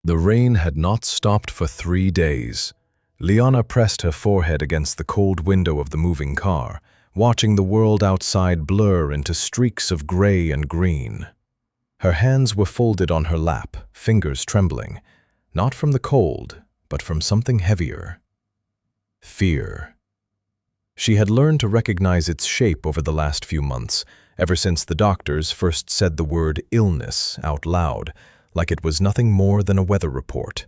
The rain had not stopped for 3 days. Liana pressed her forehead against the cold window of the moving car, watching the world outside blur into streaks of gray and green. Her hands were folded on her lap, fingers trembling, not from the cold, but from something heavier. Fear. She had learned to recognize its shape over the last few months, ever since the doctors first said the word illness out loud, like it was nothing more than a weather report.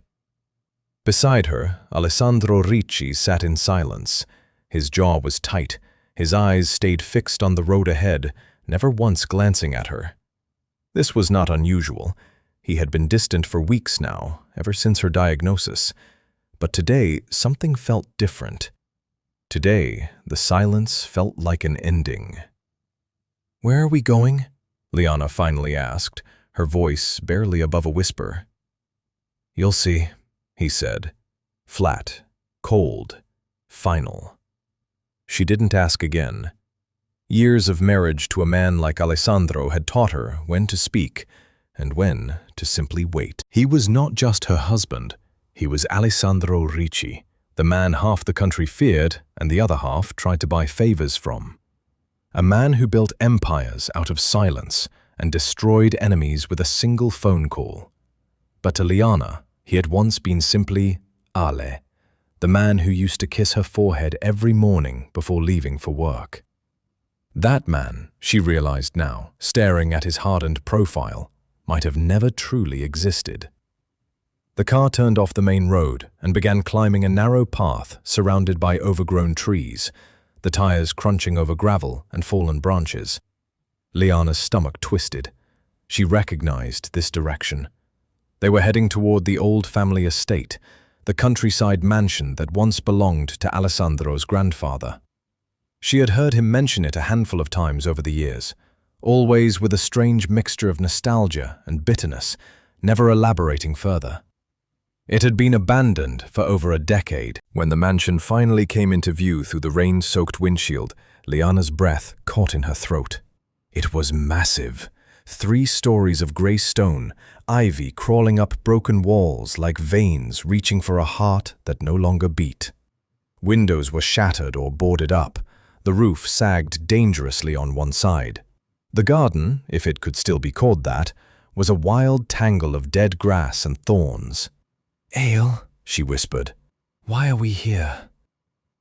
Beside her, Alessandro Ricci sat in silence. His jaw was tight, his eyes stayed fixed on the road ahead, never once glancing at her. This was not unusual. He had been distant for weeks now, ever since her diagnosis. But today, something felt different. Today, the silence felt like an ending. "Where are we going?" Liana finally asked, her voice barely above a whisper. "You'll see," he said. Flat, cold, final. She didn't ask again. Years of marriage to a man like Alessandro had taught her when to speak and when to simply wait. He was not just her husband. He was Alessandro Ricci, the man half the country feared and the other half tried to buy favors from. A man who built empires out of silence and destroyed enemies with a single phone call. But to Liana, he had once been simply Ale, the man who used to kiss her forehead every morning before leaving for work. That man, she realized now, staring at his hardened profile, might have never truly existed. The car turned off the main road and began climbing a narrow path surrounded by overgrown trees, the tires crunching over gravel and fallen branches. Liana's stomach twisted. She recognized this direction. They were heading toward the old family estate, the countryside mansion that once belonged to Alessandro's grandfather. She had heard him mention it a handful of times over the years, always with a strange mixture of nostalgia and bitterness, never elaborating further. It had been abandoned for over a decade. When the mansion finally came into view through the rain-soaked windshield, Liana's breath caught in her throat. It was massive. 3 stories of grey stone, ivy crawling up broken walls like veins reaching for a heart that no longer beat. Windows were shattered or boarded up. The roof sagged dangerously on one side. The garden, if it could still be called that, was a wild tangle of dead grass and thorns. "Ale," she whispered, "why are we here?"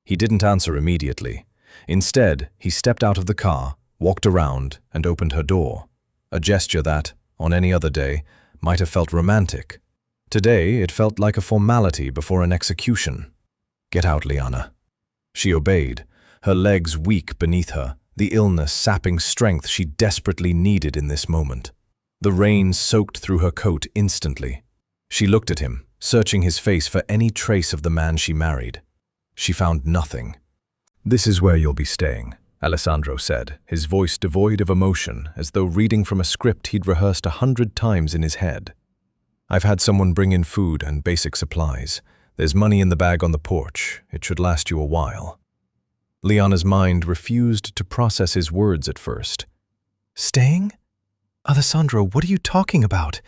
He didn't answer immediately. Instead, he stepped out of the car, walked around, and opened her door, a gesture that, on any other day, might have felt romantic. Today, it felt like a formality before an execution. "Get out, Liana." She obeyed, her legs weak beneath her, the illness sapping strength she desperately needed in this moment. The rain soaked through her coat instantly. She looked at him, searching his face for any trace of the man she married. She found nothing. "This is where you'll be staying," Alessandro said, his voice devoid of emotion, as though reading from a script he'd rehearsed 100 times in his head. "I've had someone bring in food and basic supplies. There's money in the bag on the porch. It should last you a while." Liana's mind refused to process his words at first. "Staying? Alessandro, what are you talking about?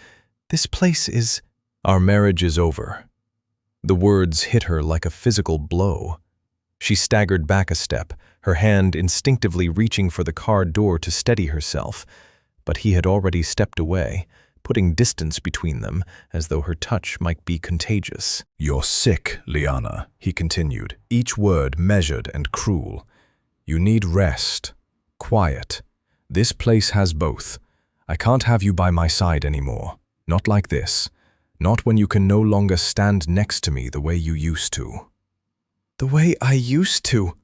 This place is—" "Our marriage is over." The words hit her like a physical blow. She staggered back a step, her hand instinctively reaching for the car door to steady herself, but he had already stepped away, putting distance between them as though her touch might be contagious. "You're sick, Liana," he continued, each word measured and cruel. "You need rest, quiet. This place has both. I can't have you by my side anymore. Not like this. Not when you can no longer stand next to me the way you used to." "The way I used to?"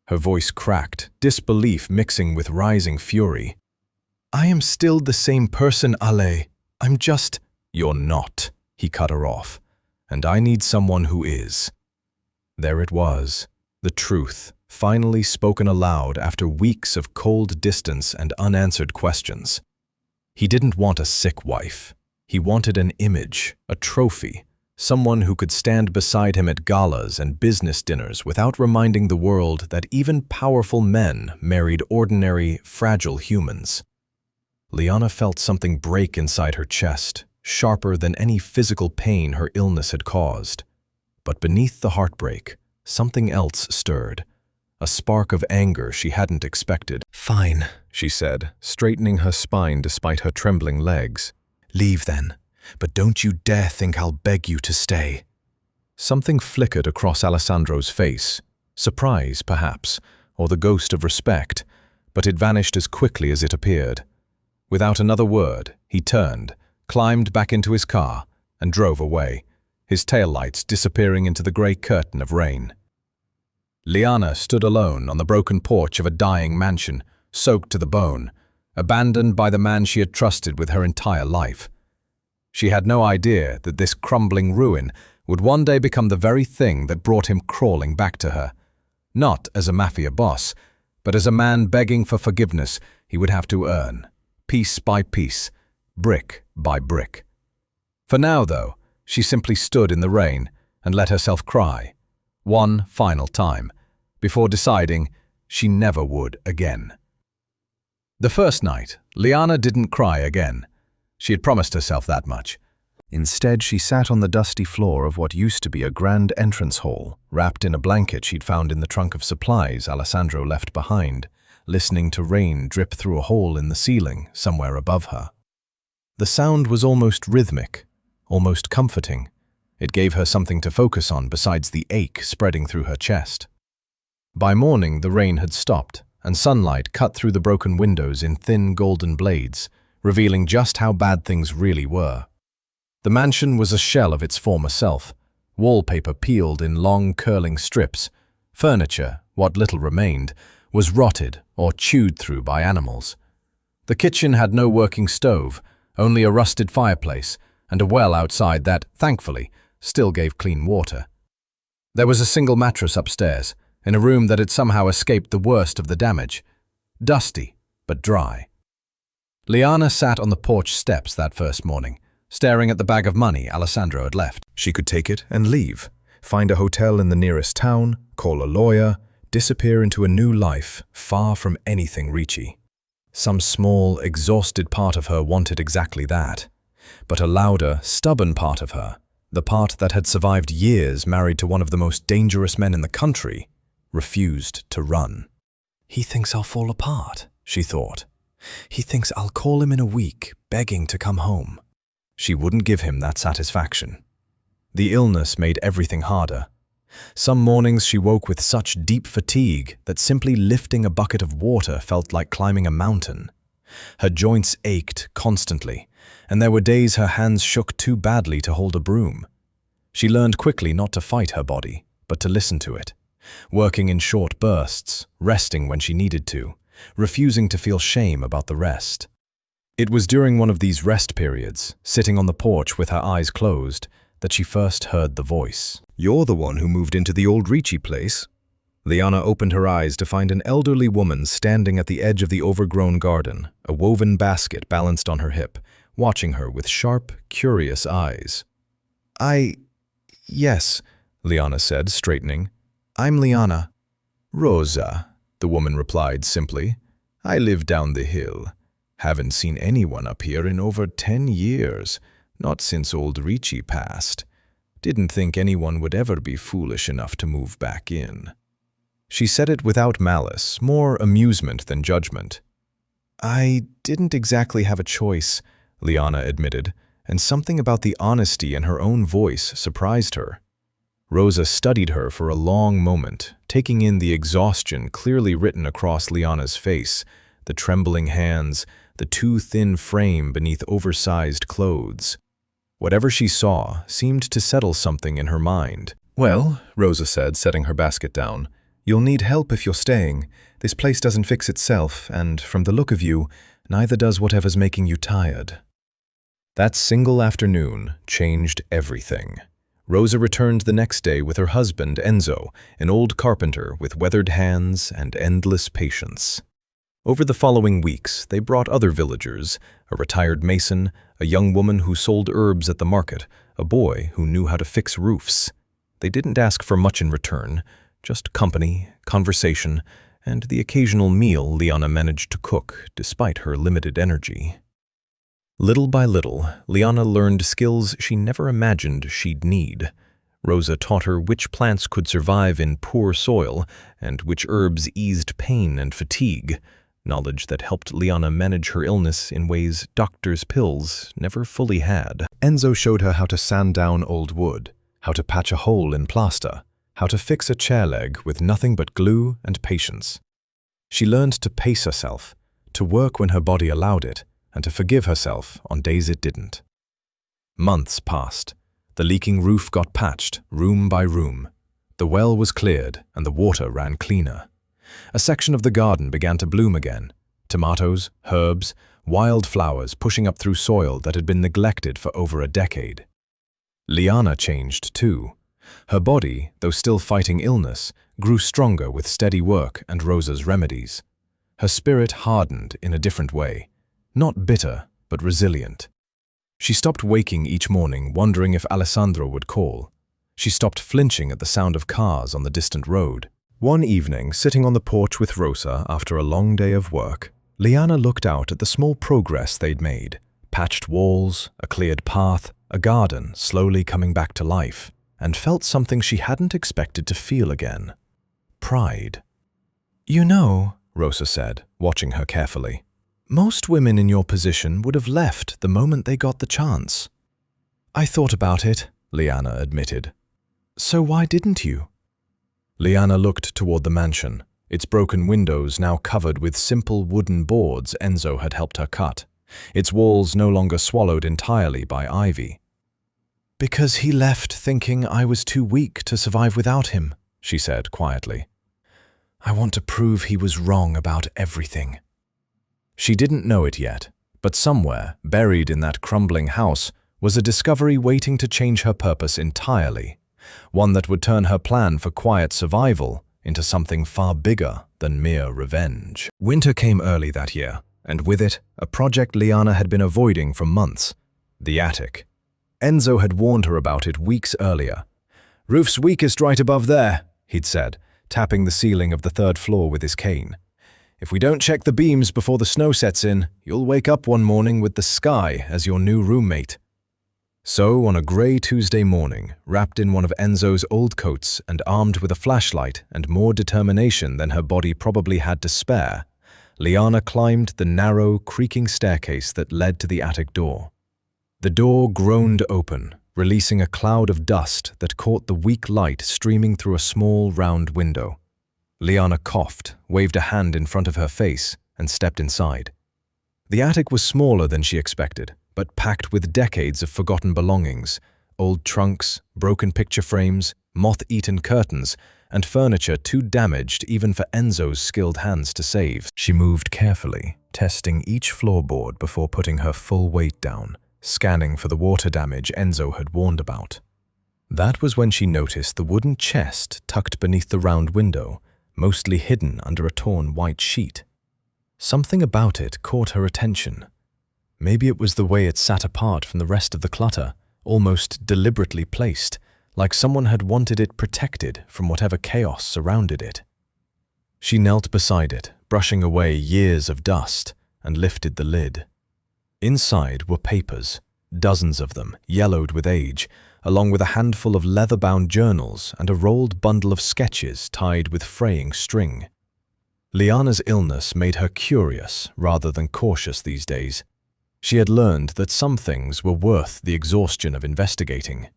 Her voice cracked, disbelief mixing with rising fury. "I am still the same person, Ale. I'm just—" "You're not," he cut her off. "And I need someone who is." There it was, the truth, finally spoken aloud after weeks of cold distance and unanswered questions. He didn't want a sick wife. He wanted an image, a trophy, someone who could stand beside him at galas and business dinners without reminding the world that even powerful men married ordinary, fragile humans. Liana felt something break inside her chest. sharper than any physical pain her illness had caused. But beneath the heartbreak, something else stirred, a spark of anger she hadn't expected. "Fine," she said, straightening her spine despite her trembling legs. "Leave then, but don't you dare think I'll beg you to stay." Something flickered across Alessandro's face, surprise, perhaps, or the ghost of respect, but it vanished as quickly as it appeared. Without another word, he turned, climbed back into his car, and drove away, his taillights disappearing into the grey curtain of rain. Liana stood alone on the broken porch of a dying mansion, soaked to the bone, abandoned by the man she had trusted with her entire life. She had no idea that this crumbling ruin would one day become the very thing that brought him crawling back to her. Not as a Mafia boss, but as a man begging for forgiveness he would have to earn, piece by piece, brick by brick. For now, though, she simply stood in the rain and let herself cry, one final time, before deciding she never would again. The first night, Liana didn't cry again. She had promised herself that much. Instead, she sat on the dusty floor of what used to be a grand entrance hall, wrapped in a blanket she'd found in the trunk of supplies Alessandro left behind, listening to rain drip through a hole in the ceiling somewhere above her. The sound was almost rhythmic, almost comforting. It gave her something to focus on besides the ache spreading through her chest. By morning, the rain had stopped, and sunlight cut through the broken windows in thin golden blades, revealing just how bad things really were. The mansion was a shell of its former self, wallpaper peeled in long curling strips. Furniture, what little remained, was rotted or chewed through by animals. The kitchen had no working stove, only a rusted fireplace, and a well outside that, thankfully, still gave clean water. There was a single mattress upstairs, in a room that had somehow escaped the worst of the damage. Dusty, but dry. Liana sat on the porch steps that first morning, staring at the bag of money Alessandro had left. She could take it and leave, find a hotel in the nearest town, call a lawyer, disappear into a new life far from anything Ricci. Some small, exhausted part of her wanted exactly that. But a louder, stubborn part of her, the part that had survived years married to one of the most dangerous men in the country, refused to run. "He thinks I'll fall apart," she thought. "He thinks I'll call him in a week, begging to come home." She wouldn't give him that satisfaction. The illness made everything harder. Some mornings she woke with such deep fatigue that simply lifting a bucket of water felt like climbing a mountain. Her joints ached constantly, and there were days her hands shook too badly to hold a broom. She learned quickly not to fight her body, but to listen to it, working in short bursts, resting when she needed to, refusing to feel shame about the rest. It was during one of these rest periods, sitting on the porch with her eyes closed, that she first heard the voice. "You're the one who moved into the old Ricci place?" Liana opened her eyes to find an elderly woman standing at the edge of the overgrown garden, a woven basket balanced on her hip, watching her with sharp, curious eyes. Yes," Liana said, straightening. "I'm Liana." "Rosa," the woman replied simply. "I live down the hill. Haven't seen anyone up here in over 10 years, not since old Ricci passed. Didn't think anyone would ever be foolish enough to move back in." She said it without malice, more amusement than judgment. "I didn't exactly have a choice," Liana admitted, and something about the honesty in her own voice surprised her. Rosa studied her for a long moment, taking in the exhaustion clearly written across Liana's face, the trembling hands, the too thin frame beneath oversized clothes. Whatever she saw seemed to settle something in her mind. "Well," Rosa said, setting her basket down, "you'll need help if you're staying. This place doesn't fix itself, and from the look of you, neither does whatever's making you tired." That single afternoon changed everything. Rosa returned the next day with her husband, Enzo, an old carpenter with weathered hands and endless patience. Over the following weeks, they brought other villagers, a retired mason, a young woman who sold herbs at the market, a boy who knew how to fix roofs. They didn't ask for much in return, just company, conversation, and the occasional meal Liana managed to cook, despite her limited energy. Little by little, Liana learned skills she never imagined she'd need. Rosa taught her which plants could survive in poor soil and which herbs eased pain and fatigue, knowledge that helped Liana manage her illness in ways doctors' pills never fully had. Enzo showed her how to sand down old wood, how to patch a hole in plaster, how to fix a chair leg with nothing but glue and patience. She learned to pace herself, to work when her body allowed it, and to forgive herself on days it didn't. Months passed. The leaking roof got patched, room by room. The well was cleared, and the water ran cleaner. A section of the garden began to bloom again. Tomatoes, herbs, wild flowers pushing up through soil that had been neglected for over a decade. Liana changed too. Her body, though still fighting illness, grew stronger with steady work and Rosa's remedies. Her spirit hardened in a different way, not bitter, but resilient. She stopped waking each morning wondering if Alessandro would call. She stopped flinching at the sound of cars on the distant road. One evening, sitting on the porch with Rosa after a long day of work, Liana looked out at the small progress they'd made. Patched walls, a cleared path, a garden slowly coming back to life, and felt something she hadn't expected to feel again. Pride. "You know," Rosa said, watching her carefully, "most women in your position would have left the moment they got the chance." "I thought about it," Liana admitted. "So why didn't you?" Liana looked toward the mansion, its broken windows now covered with simple wooden boards Enzo had helped her cut, its walls no longer swallowed entirely by ivy. "Because he left thinking I was too weak to survive without him," she said quietly. "I want to prove he was wrong about everything." She didn't know it yet, but somewhere, buried in that crumbling house, was a discovery waiting to change her purpose entirely, one that would turn her plan for quiet survival into something far bigger than mere revenge. Winter came early that year, and with it, a project Liana had been avoiding for months: the attic. Enzo had warned her about it weeks earlier. "Roof's weakest right above there," he'd said, tapping the ceiling of the third floor with his cane. "If we don't check the beams before the snow sets in, you'll wake up one morning with the sky as your new roommate." So, on a grey Tuesday morning, wrapped in one of Enzo's old coats and armed with a flashlight and more determination than her body probably had to spare, Liana climbed the narrow, creaking staircase that led to the attic door. The door groaned open, releasing a cloud of dust that caught the weak light streaming through a small, round window. Liana coughed, waved a hand in front of her face, and stepped inside. The attic was smaller than she expected, but packed with decades of forgotten belongings: old trunks, broken picture frames, moth-eaten curtains, and furniture too damaged even for Enzo's skilled hands to save. She moved carefully, testing each floorboard before putting her full weight down, scanning for the water damage Enzo had warned about. That was when she noticed the wooden chest tucked beneath the round window, mostly hidden under a torn white sheet. Something about it caught her attention. Maybe it was the way it sat apart from the rest of the clutter, almost deliberately placed, like someone had wanted it protected from whatever chaos surrounded it. She knelt beside it, brushing away years of dust, and lifted the lid. Inside were papers, dozens of them, yellowed with age, along with a handful of leather-bound journals and a rolled bundle of sketches tied with fraying string. Liana's illness made her curious rather than cautious these days. She had learned that some things were worth the exhaustion of investigating.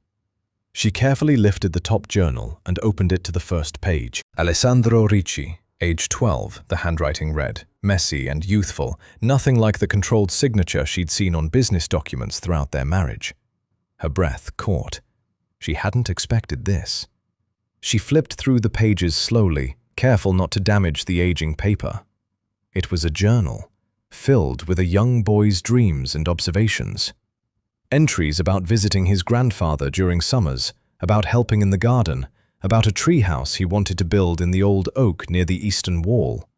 She carefully lifted the top journal and opened it to the first page. Alessandro Ricci, age 12, the handwriting read, messy and youthful, nothing like the controlled signature she'd seen on business documents throughout their marriage. Her breath caught. She hadn't expected this. She flipped through the pages slowly, careful not to damage the aging paper. It was a journal, filled with a young boy's dreams and observations. Entries about visiting his grandfather during summers, about helping in the garden, about a treehouse he wanted to build in the old oak near the eastern wall.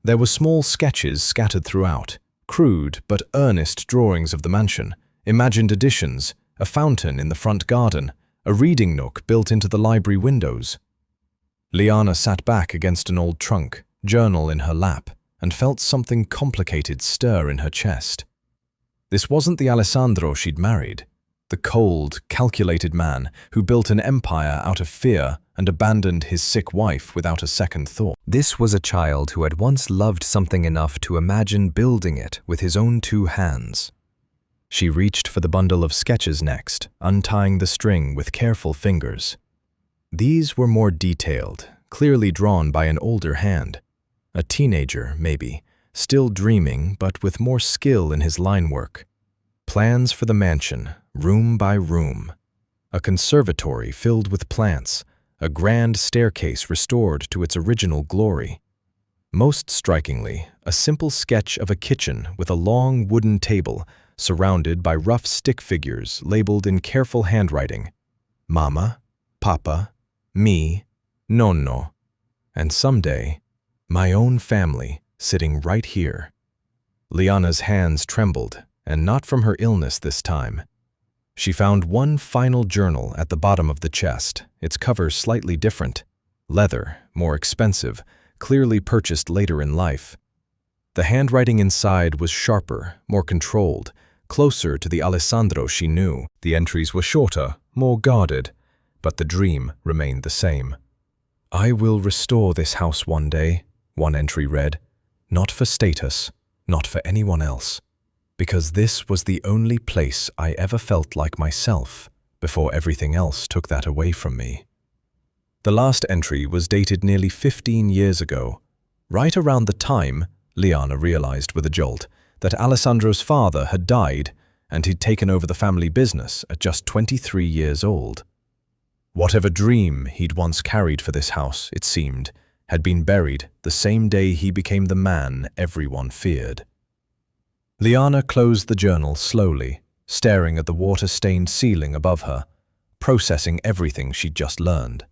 There were small sketches scattered throughout, crude but earnest drawings of the mansion, imagined additions, a fountain in the front garden, a reading nook built into the library windows. Liana sat back against an old trunk, journal in her lap, and felt something complicated stir in her chest. This wasn't the Alessandro she'd married, the cold, calculated man who built an empire out of fear and abandoned his sick wife without a second thought. This was a child who had once loved something enough to imagine building it with his own two hands. She reached for the bundle of sketches next, untying the string with careful fingers. These were more detailed, clearly drawn by an older hand. A teenager, maybe, still dreaming but with more skill in his line work. Plans for the mansion, room by room. A conservatory filled with plants, a grand staircase restored to its original glory. Most strikingly, a simple sketch of a kitchen with a long wooden table surrounded by rough stick figures labeled in careful handwriting. Mama, Papa, me, Nonno, and someday, my own family sitting right here. Liana's hands trembled, and not from her illness this time. She found one final journal at the bottom of the chest, its cover slightly different. Leather, more expensive, clearly purchased later in life. The handwriting inside was sharper, more controlled, closer to the Alessandro she knew. The entries were shorter, more guarded, but the dream remained the same. I will restore this house one day, one entry read, not for status, not for anyone else, because this was the only place I ever felt like myself before everything else took that away from me. The last entry was dated nearly 15 years ago, right around the time, Liana realized with a jolt, that Alessandro's father had died and he'd taken over the family business at just 23 years old. Whatever dream he'd once carried for this house, it seemed, had been buried the same day he became the man everyone feared. Liana closed the journal slowly, staring at the water-stained ceiling above her, processing everything she'd just learned.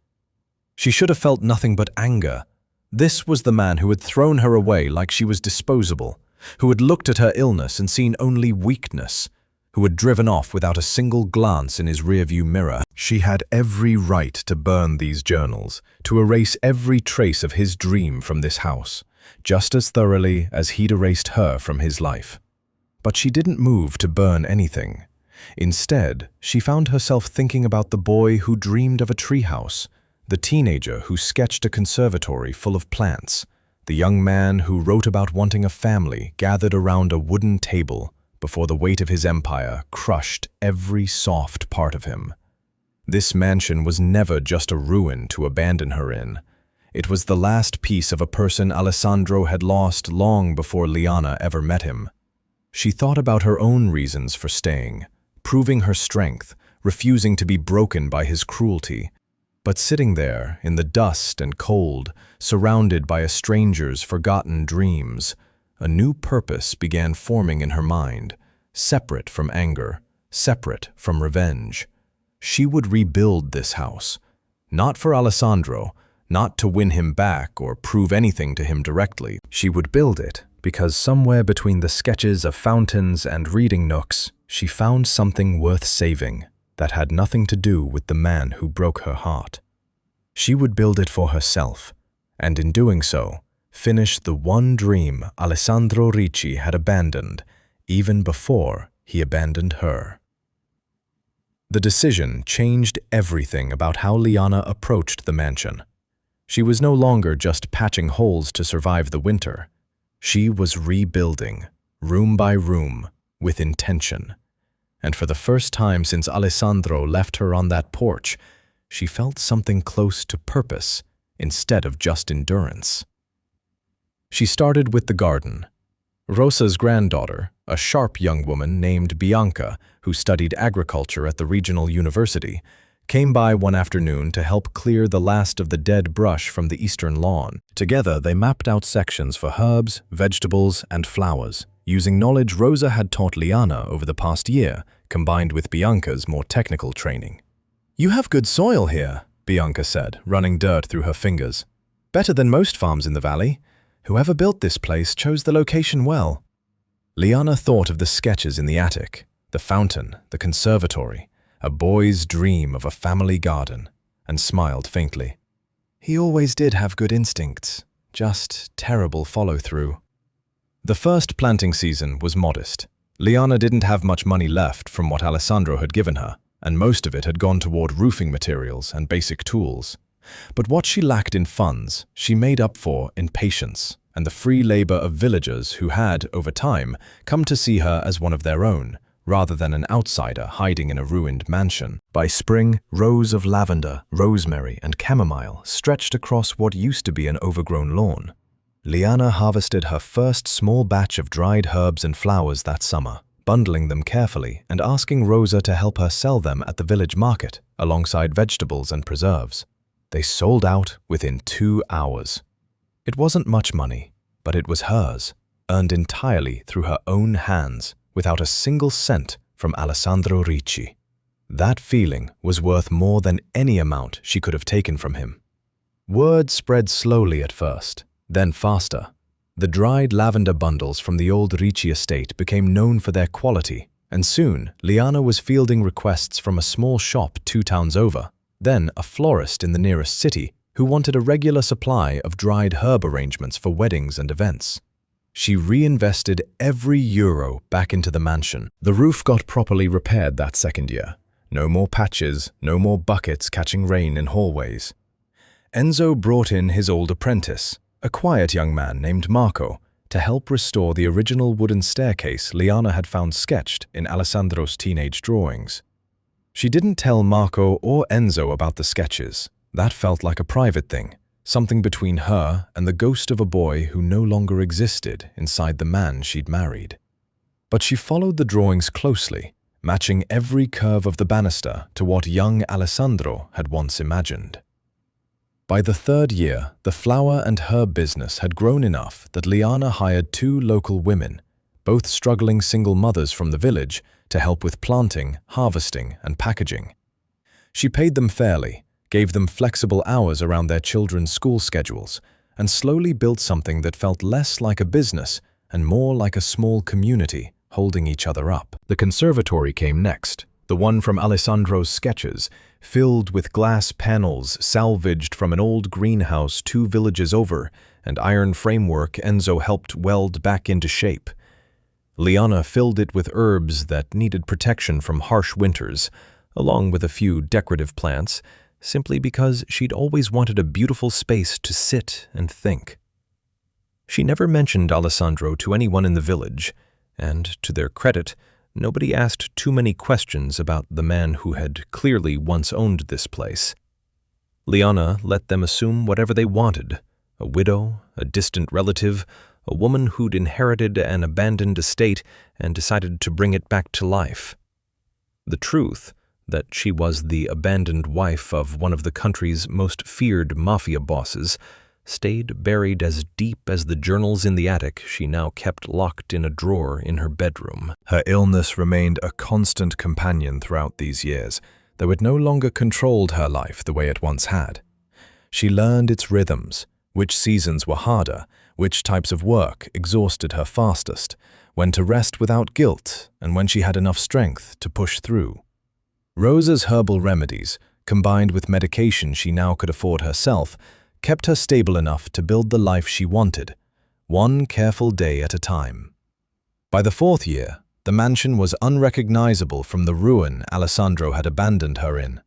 She should have felt nothing but anger. This was the man who had thrown her away like she was disposable, who had looked at her illness and seen only weakness, who had driven off without a single glance in his rearview mirror. She had every right to burn these journals, to erase every trace of his dream from this house, just as thoroughly as he'd erased her from his life. But she didn't move to burn anything. Instead, she found herself thinking about the boy who dreamed of a treehouse, the teenager who sketched a conservatory full of plants, the young man who wrote about wanting a family gathered around a wooden table before the weight of his empire crushed every soft part of him. This mansion was never just a ruin to abandon her in. It was the last piece of a person Alessandro had lost long before Liana ever met him. She thought about her own reasons for staying, proving her strength, refusing to be broken by his cruelty. But sitting there, in the dust and cold, surrounded by a stranger's forgotten dreams, a new purpose began forming in her mind, separate from anger, separate from revenge. She would rebuild this house, not for Alessandro, not to win him back or prove anything to him directly. She would build it because somewhere between the sketches of fountains and reading nooks, she found something worth saving that had nothing to do with the man who broke her heart. She would build it for herself, and in doing so, finish the one dream Alessandro Ricci had abandoned even before he abandoned her. The decision changed everything about how Liana approached the mansion. She was no longer just patching holes to survive the winter. She was rebuilding, room by room, with intention. And for the first time since Alessandro left her on that porch, she felt something close to purpose instead of just endurance. She started with the garden. Rosa's granddaughter, a sharp young woman named Bianca, who studied agriculture at the regional university, came by one afternoon to help clear the last of the dead brush from the eastern lawn. Together, they mapped out sections for herbs, vegetables, and flowers, using knowledge Rosa had taught Liana over the past year, combined with Bianca's more technical training. "You have good soil here," Bianca said, running dirt through her fingers. "Better than most farms in the valley. Whoever built this place chose the location well." Liana thought of the sketches in the attic, the fountain, the conservatory, a boy's dream of a family garden, and smiled faintly. He always did have good instincts, just terrible follow-through. The first planting season was modest. Liana didn't have much money left from what Alessandro had given her, and most of it had gone toward roofing materials and basic tools. But what she lacked in funds, she made up for in patience and the free labor of villagers who had, over time, come to see her as one of their own, rather than an outsider hiding in a ruined mansion. By spring, rows of lavender, rosemary, and chamomile stretched across what used to be an overgrown lawn. Liana harvested her first small batch of dried herbs and flowers that summer, bundling them carefully and asking Rosa to help her sell them at the village market, alongside vegetables and preserves. They sold out within 2 hours. It wasn't much money, but it was hers, earned entirely through her own hands, without a single cent from Alessandro Ricci. That feeling was worth more than any amount she could have taken from him. Word spread slowly at first, then faster. The dried lavender bundles from the old Ricci estate became known for their quality, and soon Liana was fielding requests from a small shop 2 towns over, then a florist in the nearest city who wanted a regular supply of dried herb arrangements for weddings and events. She reinvested every euro back into the mansion. The roof got properly repaired that second year. No more patches, no more buckets catching rain in hallways. Enzo brought in his old apprentice, a quiet young man named Marco, to help restore the original wooden staircase Liana had found sketched in Alessandro's teenage drawings. She didn't tell Marco or Enzo about the sketches. That felt like a private thing, something between her and the ghost of a boy who no longer existed inside the man she'd married. But she followed the drawings closely, matching every curve of the banister to what young Alessandro had once imagined. By the 3rd year, the flower and herb business had grown enough that Liana hired 2 local women, both struggling single mothers from the village, to help with planting, harvesting, and packaging. She paid them fairly, gave them flexible hours around their children's school schedules, and slowly built something that felt less like a business and more like a small community holding each other up. The conservatory came next, the one from Alessandro's sketches, filled with glass panels salvaged from an old greenhouse 2 villages over and iron framework Enzo helped weld back into shape. Liana filled it with herbs that needed protection from harsh winters, along with a few decorative plants, simply because she'd always wanted a beautiful space to sit and think. She never mentioned Alessandro to anyone in the village, and, to their credit, nobody asked too many questions about the man who had clearly once owned this place. Liana let them assume whatever they wanted: a widow, a distant relative, a woman who'd inherited an abandoned estate and decided to bring it back to life. The truth, that she was the abandoned wife of one of the country's most feared mafia bosses, stayed buried as deep as the journals in the attic she now kept locked in a drawer in her bedroom. Her illness remained a constant companion throughout these years, though it no longer controlled her life the way it once had. She learned its rhythms, which seasons were harder, which types of work exhausted her fastest, when to rest without guilt, and when she had enough strength to push through. Rosa's herbal remedies, combined with medication she now could afford herself, kept her stable enough to build the life she wanted, one careful day at a time. By the 4th year, the mansion was unrecognizable from the ruin Alessandro had abandoned her in.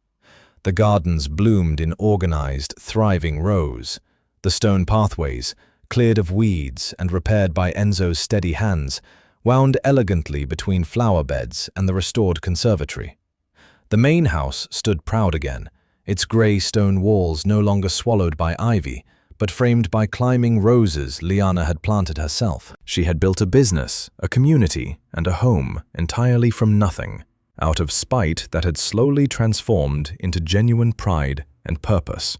The gardens bloomed in organized, thriving rows. The stone pathways, cleared of weeds and repaired by Enzo's steady hands, wound elegantly between flower beds and the restored conservatory. The main house stood proud again, its grey stone walls no longer swallowed by ivy, but framed by climbing roses Liana had planted herself. She had built a business, a community, and a home entirely from nothing, out of spite that had slowly transformed into genuine pride and purpose.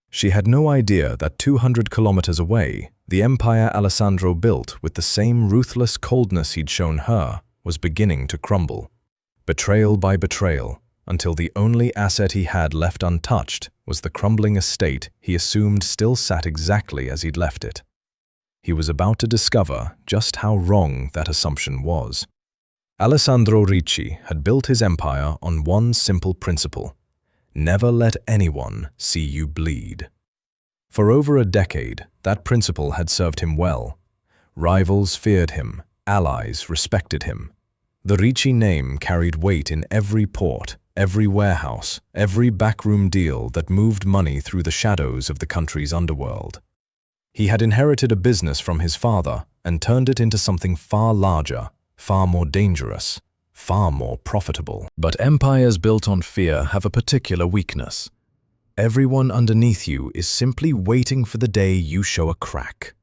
She had no idea that 200 kilometers away, the empire Alessandro built with the same ruthless coldness he'd shown her was beginning to crumble. Betrayal by betrayal, until the only asset he had left untouched was the crumbling estate he assumed still sat exactly as he'd left it. He was about to discover just how wrong that assumption was. Alessandro Ricci had built his empire on one simple principle: never let anyone see you bleed. For over a decade, that principle had served him well. Rivals feared him, allies respected him, The Ricci name carried weight in every port, every warehouse, every backroom deal that moved money through the shadows of the country's underworld. He had inherited a business from his father and turned it into something far larger, far more dangerous, far more profitable. But empires built on fear have a particular weakness. Everyone underneath you is simply waiting for the day you show a crack.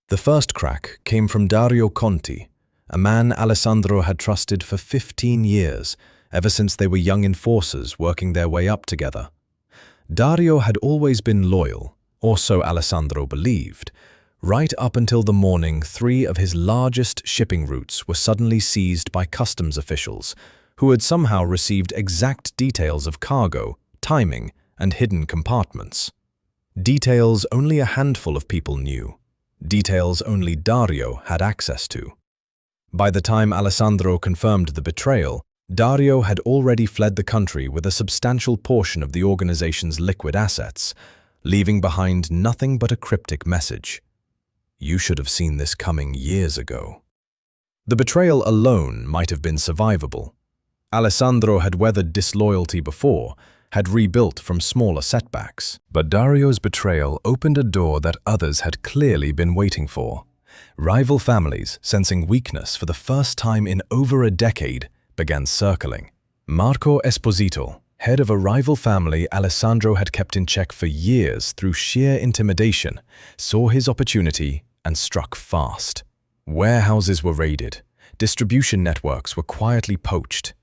The first crack came from Dario Conti, a man Alessandro had trusted for 15 years, ever since they were young enforcers working their way up together. Dario had always been loyal, or so Alessandro believed, right up until the morning 3 of his largest shipping routes were suddenly seized by customs officials, who had somehow received exact details of cargo, timing, and hidden compartments. Details only a handful of people knew. Details only Dario had access to. By the time Alessandro confirmed the betrayal, Dario had already fled the country with a substantial portion of the organization's liquid assets, leaving behind nothing but a cryptic message. You should have seen this coming years ago. The betrayal alone might have been survivable. Alessandro had weathered disloyalty before, had rebuilt from smaller setbacks. But Dario's betrayal opened a door that others had clearly been waiting for. Rival families, sensing weakness for the first time in over a decade, began circling. Marco Esposito, head of a rival family Alessandro had kept in check for years through sheer intimidation, saw his opportunity and struck fast. Warehouses were raided. Distribution networks were quietly poached.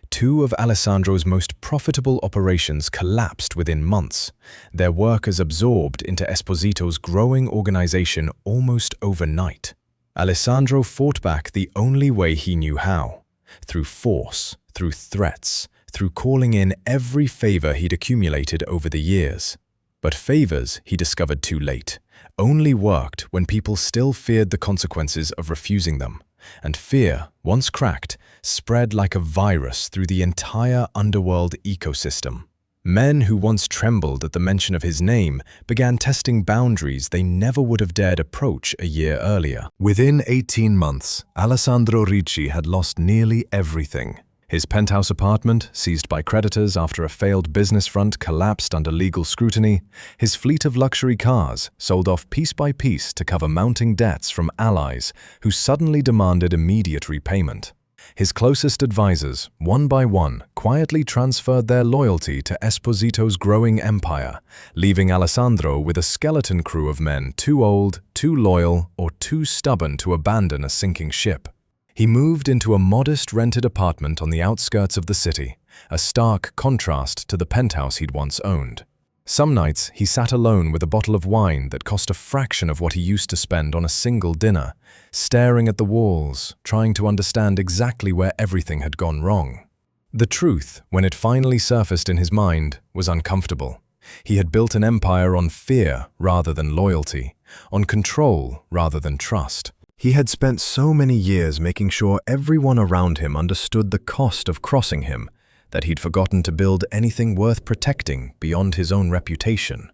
2 of Alessandro's most profitable operations collapsed within months, their workers absorbed into Esposito's growing organization almost overnight. Alessandro fought back the only way he knew how, through force, through threats, through calling in every favor he'd accumulated over the years. But favors, he discovered too late, only worked when people still feared the consequences of refusing them. And fear, once cracked, spread like a virus through the entire underworld ecosystem. Men who once trembled at the mention of his name began testing boundaries they never would have dared approach a year earlier. Within 18 months, Alessandro Ricci had lost nearly everything. His penthouse apartment, seized by creditors after a failed business front collapsed under legal scrutiny, his fleet of luxury cars sold off piece by piece to cover mounting debts from allies who suddenly demanded immediate repayment. His closest advisors, one by one, quietly transferred their loyalty to Esposito's growing empire, leaving Alessandro with a skeleton crew of men too old, too loyal, or too stubborn to abandon a sinking ship. He moved into a modest rented apartment on the outskirts of the city, a stark contrast to the penthouse he'd once owned. Some nights, he sat alone with a bottle of wine that cost a fraction of what he used to spend on a single dinner, staring at the walls, trying to understand exactly where everything had gone wrong. The truth, when it finally surfaced in his mind, was uncomfortable. He had built an empire on fear rather than loyalty, on control rather than trust. He had spent so many years making sure everyone around him understood the cost of crossing him that he'd forgotten to build anything worth protecting beyond his own reputation.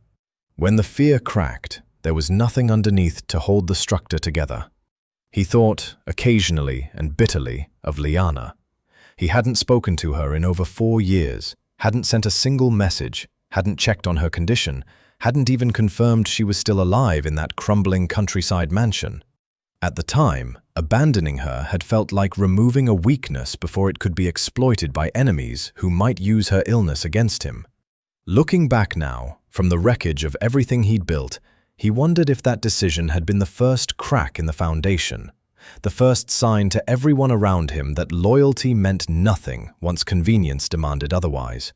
When the fear cracked, there was nothing underneath to hold the structure together. He thought, occasionally and bitterly, of Liana. He hadn't spoken to her in over 4 years, hadn't sent a single message, hadn't checked on her condition, hadn't even confirmed she was still alive in that crumbling countryside mansion. At the time, abandoning her had felt like removing a weakness before it could be exploited by enemies who might use her illness against him. Looking back now, from the wreckage of everything he'd built, he wondered if that decision had been the first crack in the foundation, the first sign to everyone around him that loyalty meant nothing once convenience demanded otherwise.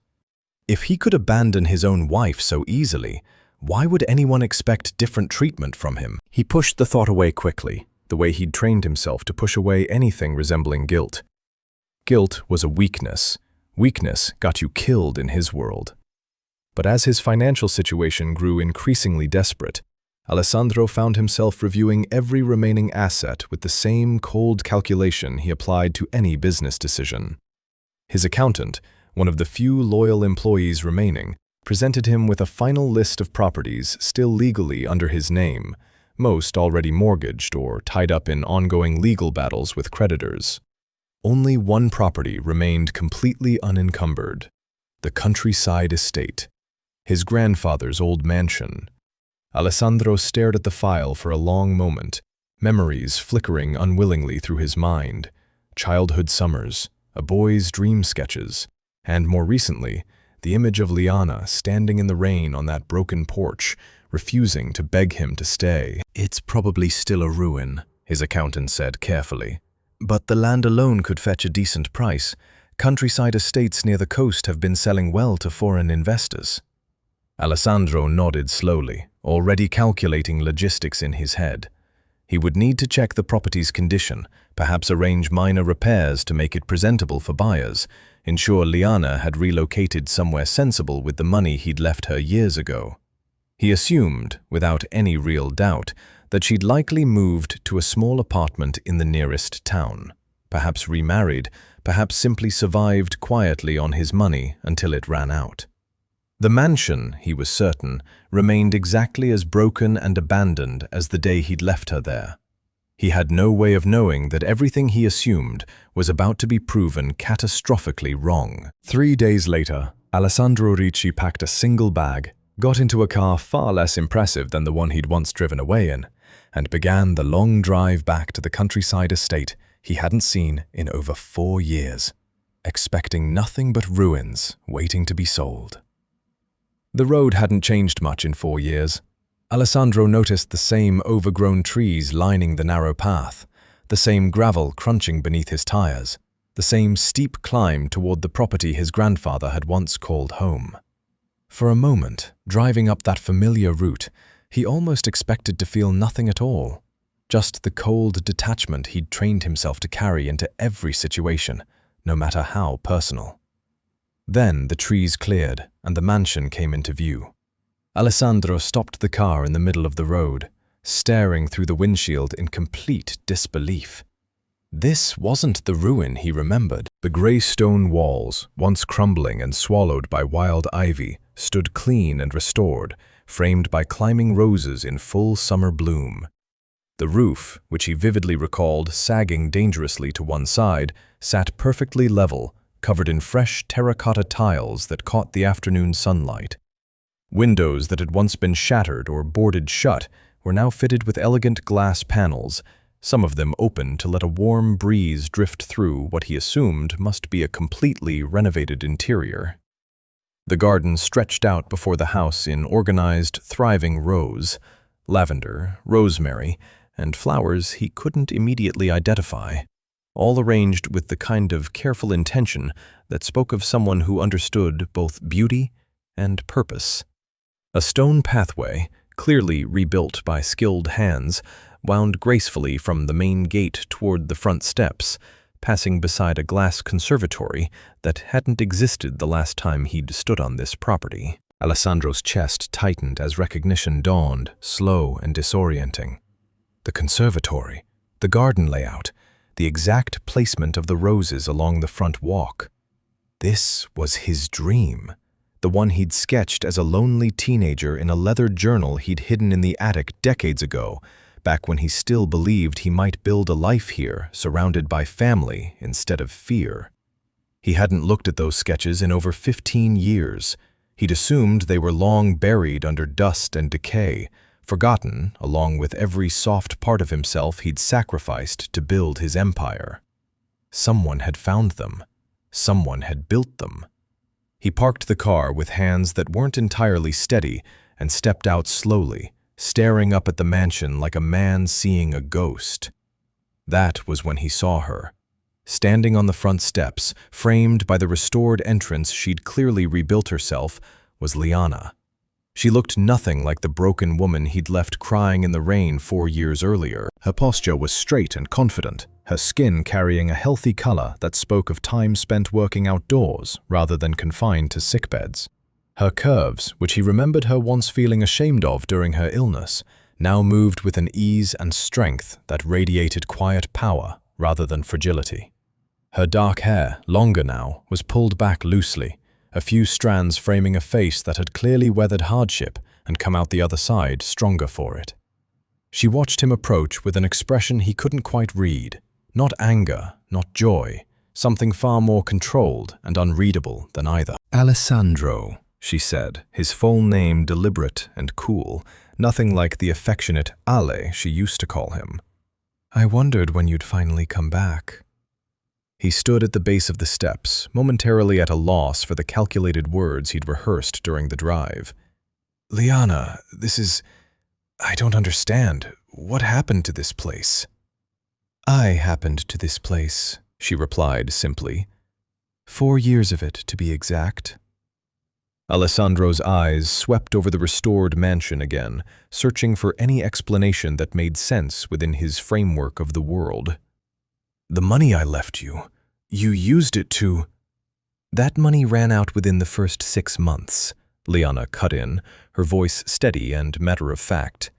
If he could abandon his own wife so easily, why would anyone expect different treatment from him? He pushed the thought away quickly, the way he'd trained himself to push away anything resembling guilt. Guilt was a weakness. Weakness got you killed in his world. But as his financial situation grew increasingly desperate, Alessandro found himself reviewing every remaining asset with the same cold calculation he applied to any business decision. His accountant, one of the few loyal employees remaining, presented him with a final list of properties still legally under his name, most already mortgaged or tied up in ongoing legal battles with creditors. Only one property remained completely unencumbered: the countryside estate, his grandfather's old mansion. Alessandro stared at the file for a long moment, memories flickering unwillingly through his mind: childhood summers, a boy's dream sketches, and more recently, the image of Liana standing in the rain on that broken porch, refusing to beg him to stay. "It's probably still a ruin," his accountant said carefully. "But the land alone could fetch a decent price. Countryside estates near the coast have been selling well to foreign investors." Alessandro nodded slowly, already calculating logistics in his head. He would need to check the property's condition, perhaps arrange minor repairs to make it presentable for buyers, ensure Liana had relocated somewhere sensible with the money he'd left her years ago. He assumed, without any real doubt, that she'd likely moved to a small apartment in the nearest town, perhaps remarried, perhaps simply survived quietly on his money until it ran out. The mansion, he was certain, remained exactly as broken and abandoned as the day he'd left her there. He had no way of knowing that everything he assumed was about to be proven catastrophically wrong. 3 days later, Alessandro Ricci packed a single bag, got into a car far less impressive than the one he'd once driven away in, and began the long drive back to the countryside estate he hadn't seen in over 4 years, expecting nothing but ruins waiting to be sold. The road hadn't changed much in 4 years. Alessandro noticed the same overgrown trees lining the narrow path, the same gravel crunching beneath his tires, the same steep climb toward the property his grandfather had once called home. For a moment, driving up that familiar route, he almost expected to feel nothing at all, just the cold detachment he'd trained himself to carry into every situation, no matter how personal. Then the trees cleared and the mansion came into view. Alessandro stopped the car in the middle of the road, staring through the windshield in complete disbelief. This wasn't the ruin he remembered. The grey stone walls, once crumbling and swallowed by wild ivy, stood clean and restored, framed by climbing roses in full summer bloom. The roof, which he vividly recalled sagging dangerously to one side, sat perfectly level, covered in fresh terracotta tiles that caught the afternoon sunlight. Windows that had once been shattered or boarded shut were now fitted with elegant glass panels, some of them open to let a warm breeze drift through what he assumed must be a completely renovated interior. The garden stretched out before the house in organized, thriving rows: lavender, rosemary, and flowers he couldn't immediately identify, all arranged with the kind of careful intention that spoke of someone who understood both beauty and purpose. A stone pathway, clearly rebuilt by skilled hands, wound gracefully from the main gate toward the front steps, passing beside a glass conservatory that hadn't existed the last time he'd stood on this property. Alessandro's chest tightened as recognition dawned, slow and disorienting. The conservatory, the garden layout, the exact placement of the roses along the front walk. This was his dream, the one he'd sketched as a lonely teenager in a leather journal he'd hidden in the attic decades ago, back when he still believed he might build a life here, surrounded by family instead of fear. He hadn't looked at those sketches in over 15 years. He'd assumed they were long buried under dust and decay, forgotten along with every soft part of himself he'd sacrificed to build his empire. Someone had found them. Someone had built them. He parked the car with hands that weren't entirely steady and stepped out slowly, staring up at the mansion like a man seeing a ghost. That was when he saw her. Standing on the front steps, framed by the restored entrance she'd clearly rebuilt herself, was Liana. She looked nothing like the broken woman he'd left crying in the rain 4 years earlier. Her posture was straight and confident, her skin carrying a healthy color that spoke of time spent working outdoors rather than confined to sickbeds. Her curves, which he remembered her once feeling ashamed of during her illness, now moved with an ease and strength that radiated quiet power rather than fragility. Her dark hair, longer now, was pulled back loosely, a few strands framing a face that had clearly weathered hardship and come out the other side stronger for it. She watched him approach with an expression he couldn't quite read, not anger, not joy, something far more controlled and unreadable than either. Alessandro, she said, his full name deliberate and cool, nothing like the affectionate Ale she used to call him. I wondered when you'd finally come back. He stood at the base of the steps, momentarily at a loss for the calculated words he'd rehearsed during the drive. Liana, I don't understand. What happened to this place? I happened to this place, she replied simply. 4 years of it, to be exact. Alessandro's eyes swept over the restored mansion again, searching for any explanation that made sense within his framework of the world. The money I left you, you used it to… That money ran out within the first 6 months, Liana cut in, her voice steady and matter-of-fact.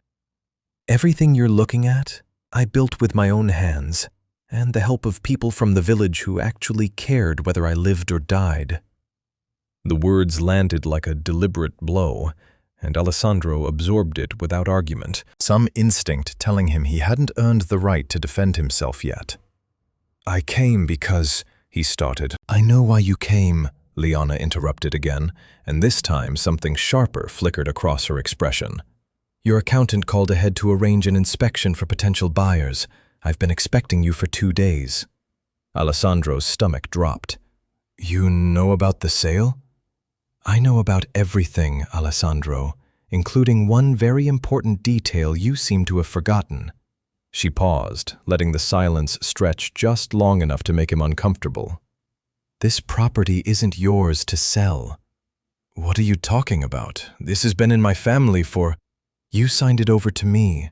Everything you're looking at, I built with my own hands, and the help of people from the village who actually cared whether I lived or died. The words landed like a deliberate blow, and Alessandro absorbed it without argument, some instinct telling him he hadn't earned the right to defend himself yet. I came because, he started. I know why you came, Liana interrupted again, and this time something sharper flickered across her expression. Your accountant called ahead to arrange an inspection for potential buyers. I've been expecting you for 2 days. Alessandro's stomach dropped. You know about the sale? I know about everything, Alessandro, including one very important detail you seem to have forgotten. She paused, letting the silence stretch just long enough to make him uncomfortable. This property isn't yours to sell. What are you talking about? This has been in my family for… You signed it over to me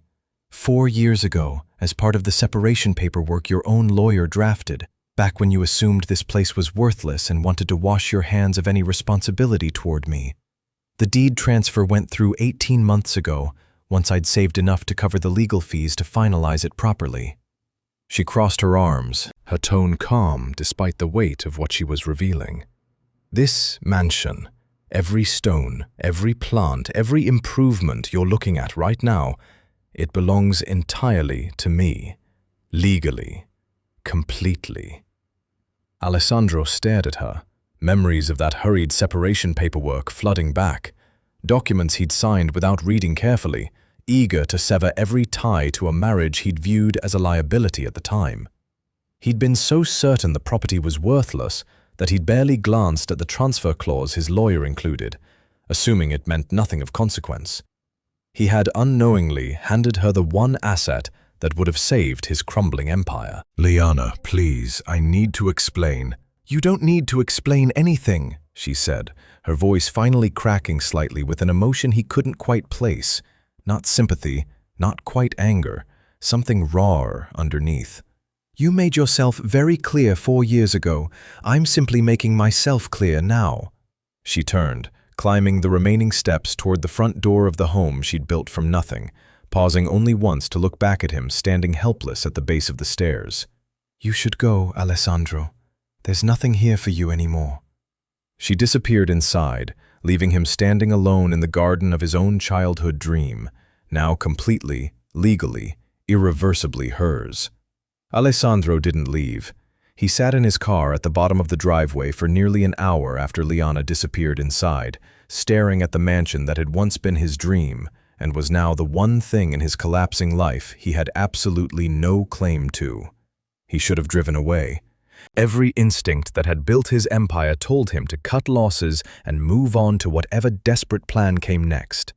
4 years ago as part of the separation paperwork your own lawyer drafted, back when you assumed this place was worthless and wanted to wash your hands of any responsibility toward me. The deed transfer went through 18 months ago, once I'd saved enough to cover the legal fees to finalize it properly. She crossed her arms, her tone calm despite the weight of what she was revealing. This mansion, every stone, every plant, every improvement you're looking at right now, it belongs entirely to me, legally, completely. Alessandro stared at her, memories of that hurried separation paperwork flooding back, documents he'd signed without reading carefully, eager to sever every tie to a marriage he'd viewed as a liability at the time. He'd been so certain the property was worthless that he'd barely glanced at the transfer clause his lawyer included, assuming it meant nothing of consequence. He had unknowingly handed her the one asset that would have saved his crumbling empire. Liana, please, I need to explain. You don't need to explain anything, she said, her voice finally cracking slightly with an emotion he couldn't quite place. Not sympathy, not quite anger, something rawer underneath. You made yourself very clear 4 years ago. I'm simply making myself clear now. She turned, climbing the remaining steps toward the front door of the home she'd built from nothing, pausing only once to look back at him standing helpless at the base of the stairs. You should go, Alessandro. There's nothing here for you anymore. She disappeared inside, leaving him standing alone in the garden of his own childhood dream, now completely, legally, irreversibly hers. Alessandro didn't leave. He sat in his car at the bottom of the driveway for nearly an hour after Liana disappeared inside, staring at the mansion that had once been his dream and was now the one thing in his collapsing life he had absolutely no claim to. He should have driven away. Every instinct that had built his empire told him to cut losses and move on to whatever desperate plan came next.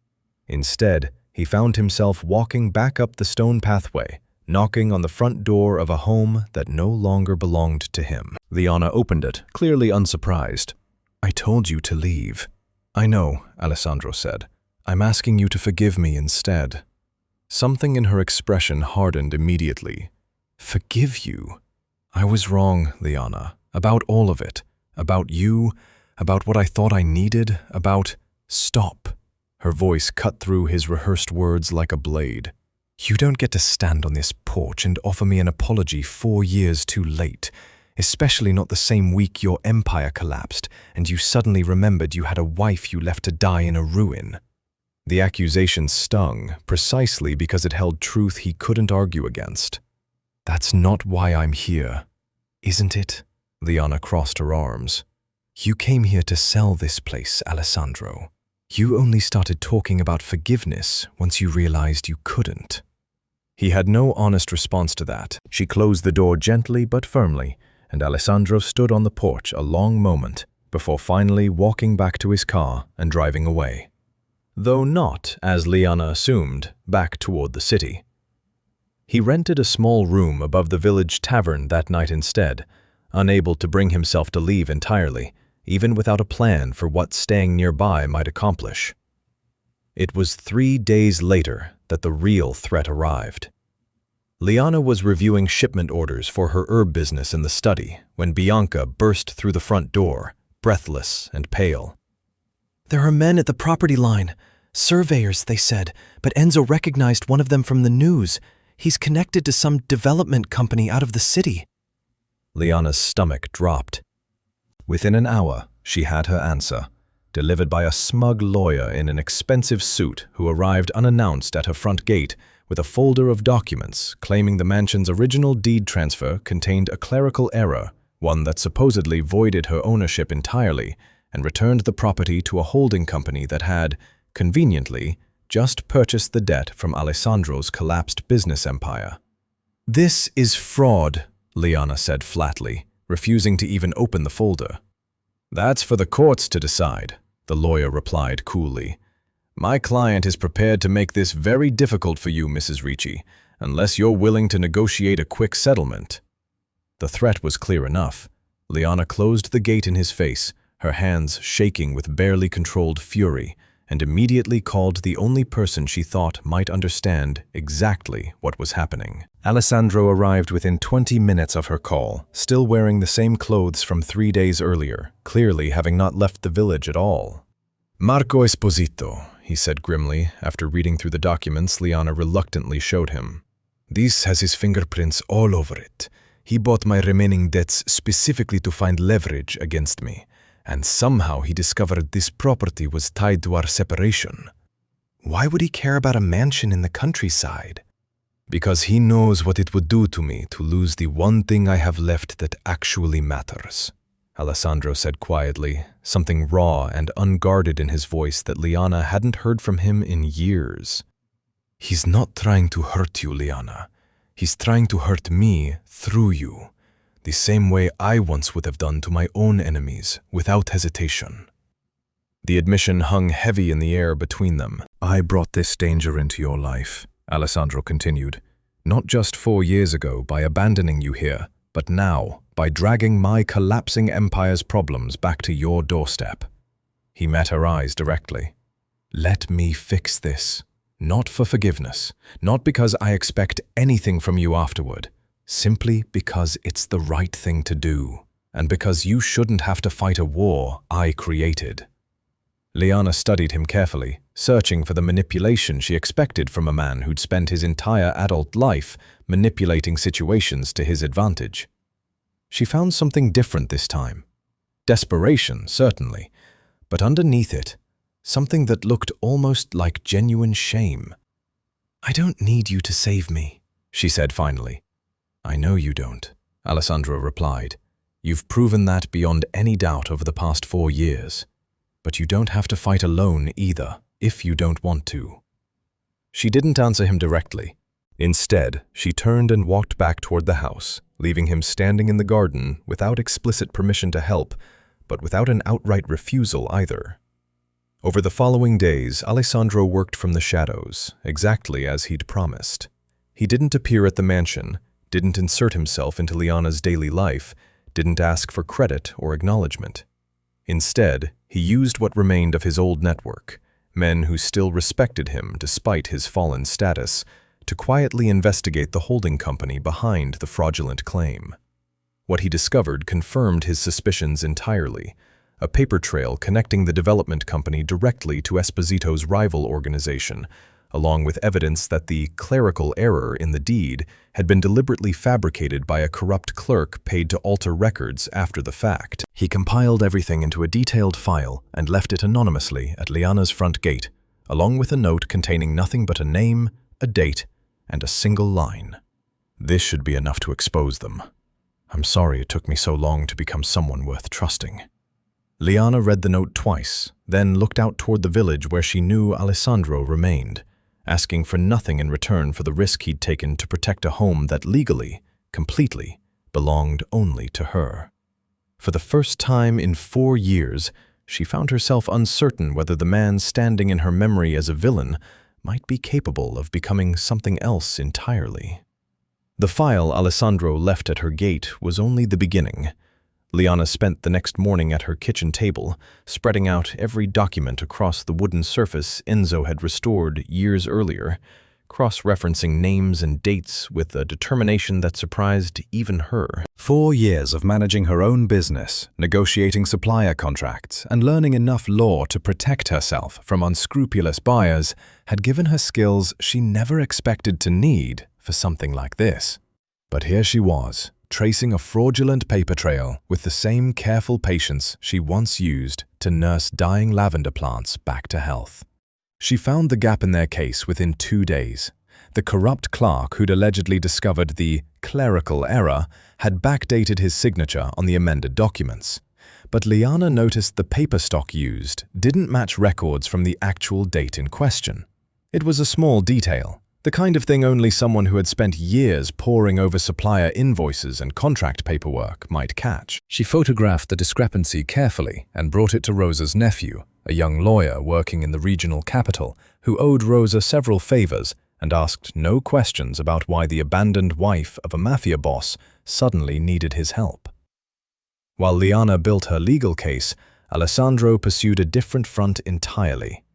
Instead, he found himself walking back up the stone pathway, knocking on the front door of a home that no longer belonged to him. Liana opened it, clearly unsurprised. I told you to leave. I know, Alessandro said. I'm asking you to forgive me instead. Something in her expression hardened immediately. Forgive you? I was wrong, Liana, about all of it. About you, about what I thought I needed, about… Stop. Her voice cut through his rehearsed words like a blade. You don't get to stand on this porch and offer me an apology 4 years too late, especially not the same week your empire collapsed and you suddenly remembered you had a wife you left to die in a ruin. The accusation stung, precisely because it held truth he couldn't argue against. That's not why I'm here, isn't it? Liana crossed her arms. You came here to sell this place, Alessandro. You only started talking about forgiveness once you realized you couldn't. He had no honest response to that. She closed the door gently but firmly, and Alessandro stood on the porch a long moment before finally walking back to his car and driving away. Though not, as Liana assumed, back toward the city. He rented a small room above the village tavern that night instead, unable to bring himself to leave entirely, even without a plan for what staying nearby might accomplish. It was 3 days later that the real threat arrived. Liana was reviewing shipment orders for her herb business in the study when Bianca burst through the front door, breathless and pale. There are men at the property line. Surveyors, they said, but Enzo recognized one of them from the news. He's connected to some development company out of the city. Liana's stomach dropped. Within an hour, she had her answer, delivered by a smug lawyer in an expensive suit who arrived unannounced at her front gate with a folder of documents claiming the mansion's original deed transfer contained a clerical error, one that supposedly voided her ownership entirely and returned the property to a holding company that had, conveniently, just purchased the debt from Alessandro's collapsed business empire. This is fraud, Liana said flatly, refusing to even open the folder. That's for the courts to decide, the lawyer replied coolly. My client is prepared to make this very difficult for you, Mrs. Ricci, unless you're willing to negotiate a quick settlement. The threat was clear enough. Liana closed the gate in his face, her hands shaking with barely controlled fury, and immediately called the only person she thought might understand exactly what was happening. Alessandro arrived within 20 minutes of her call, still wearing the same clothes from 3 days earlier, clearly having not left the village at all. Marco Esposito, he said grimly, after reading through the documents Liana reluctantly showed him. This has his fingerprints all over it. He bought my remaining debts specifically to find leverage against me. And somehow he discovered this property was tied to our separation. Why would he care about a mansion in the countryside? Because he knows what it would do to me to lose the one thing I have left that actually matters, Alessandro said quietly, something raw and unguarded in his voice that Liana hadn't heard from him in years. He's not trying to hurt you, Liana. He's trying to hurt me through you. The same way I once would have done to my own enemies, without hesitation. The admission hung heavy in the air between them. I brought this danger into your life, Alessandro continued, not just 4 years ago by abandoning you here, but now by dragging my collapsing empire's problems back to your doorstep. He met her eyes directly. Let me fix this. Not for forgiveness, not because I expect anything from you afterward. Simply because it's the right thing to do, and because you shouldn't have to fight a war I created. Liana studied him carefully, searching for the manipulation she expected from a man who'd spent his entire adult life manipulating situations to his advantage. She found something different this time. Desperation, certainly, but underneath it, something that looked almost like genuine shame. I don't need you to save me, she said finally. I know you don't, Alessandro replied. You've proven that beyond any doubt over the past 4 years. But you don't have to fight alone either, if you don't want to. She didn't answer him directly. Instead, she turned and walked back toward the house, leaving him standing in the garden without explicit permission to help, but without an outright refusal either. Over the following days, Alessandro worked from the shadows, exactly as he'd promised. He didn't appear at the mansion, didn't insert himself into Liana's daily life, didn't ask for credit or acknowledgement. Instead, he used what remained of his old network, men who still respected him despite his fallen status, to quietly investigate the holding company behind the fraudulent claim. What he discovered confirmed his suspicions entirely, a paper trail connecting the development company directly to Esposito's rival organization, along with evidence that the clerical error in the deed had been deliberately fabricated by a corrupt clerk paid to alter records after the fact. He compiled everything into a detailed file and left it anonymously at Liana's front gate, along with a note containing nothing but a name, a date, and a single line. This should be enough to expose them. I'm sorry it took me so long to become someone worth trusting." Liana read the note twice, then looked out toward the village where she knew Alessandro remained, asking for nothing in return for the risk he'd taken to protect a home that legally, completely, belonged only to her. For the first time in 4 years, she found herself uncertain whether the man standing in her memory as a villain might be capable of becoming something else entirely. The file Alessandro left at her gate was only the beginning. Liana spent the next morning at her kitchen table, spreading out every document across the wooden surface Enzo had restored years earlier, cross-referencing names and dates with a determination that surprised even her. 4 years of managing her own business, negotiating supplier contracts, and learning enough law to protect herself from unscrupulous buyers had given her skills she never expected to need for something like this. But here she was, tracing a fraudulent paper trail with the same careful patience she once used to nurse dying lavender plants back to health. She found the gap in their case within 2 days. The corrupt clerk who'd allegedly discovered the clerical error had backdated his signature on the amended documents. But Liana noticed the paper stock used didn't match records from the actual date in question. It was a small detail, the kind of thing only someone who had spent years poring over supplier invoices and contract paperwork might catch. She photographed the discrepancy carefully and brought it to Rosa's nephew, a young lawyer working in the regional capital who owed Rosa several favors and asked no questions about why the abandoned wife of a mafia boss suddenly needed his help. While Liana built her legal case, Alessandro pursued a different front entirely.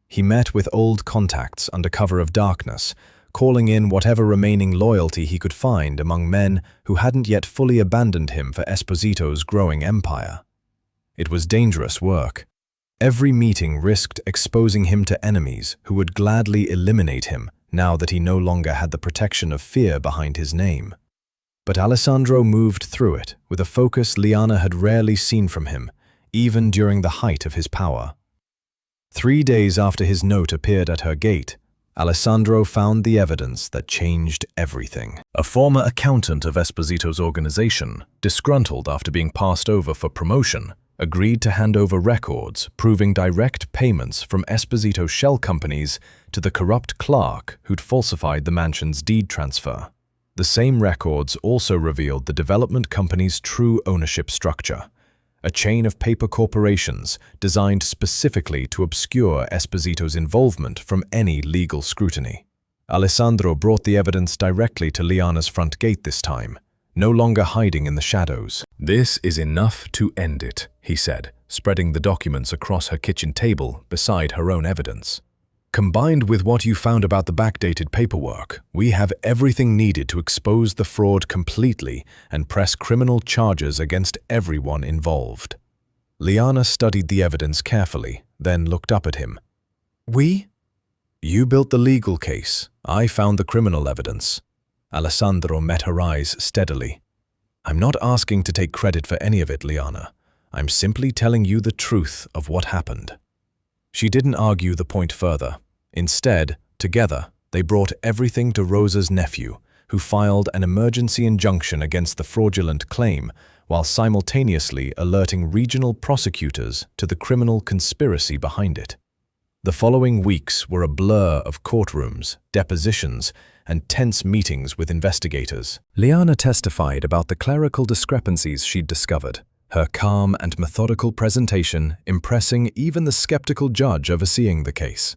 He met with old contacts under cover of darkness, calling in whatever remaining loyalty he could find among men who hadn't yet fully abandoned him for Esposito's growing empire. It was dangerous work. Every meeting risked exposing him to enemies who would gladly eliminate him now that he no longer had the protection of fear behind his name. But Alessandro moved through it with a focus Liana had rarely seen from him, even during the height of his power. 3 days after his note appeared at her gate, Alessandro found the evidence that changed everything. A former accountant of Esposito's organization, disgruntled after being passed over for promotion, agreed to hand over records proving direct payments from Esposito's shell companies to the corrupt clerk who'd falsified the mansion's deed transfer. The same records also revealed the development company's true ownership structure, a chain of paper corporations designed specifically to obscure Esposito's involvement from any legal scrutiny. Alessandro brought the evidence directly to Liana's front gate this time, no longer hiding in the shadows. "This is enough to end it," he said, spreading the documents across her kitchen table beside her own evidence. "Combined with what you found about the backdated paperwork, we have everything needed to expose the fraud completely and press criminal charges against everyone involved." Liana studied the evidence carefully, then looked up at him. "We?" "You built the legal case. I found the criminal evidence." Alessandro met her eyes steadily. "I'm not asking to take credit for any of it, Liana. I'm simply telling you the truth of what happened." She didn't argue the point further. Instead, together, they brought everything to Rosa's nephew, who filed an emergency injunction against the fraudulent claim while simultaneously alerting regional prosecutors to the criminal conspiracy behind it. The following weeks were a blur of courtrooms, depositions, and tense meetings with investigators. Liana testified about the clerical discrepancies she'd discovered, her calm and methodical presentation impressing even the skeptical judge overseeing the case.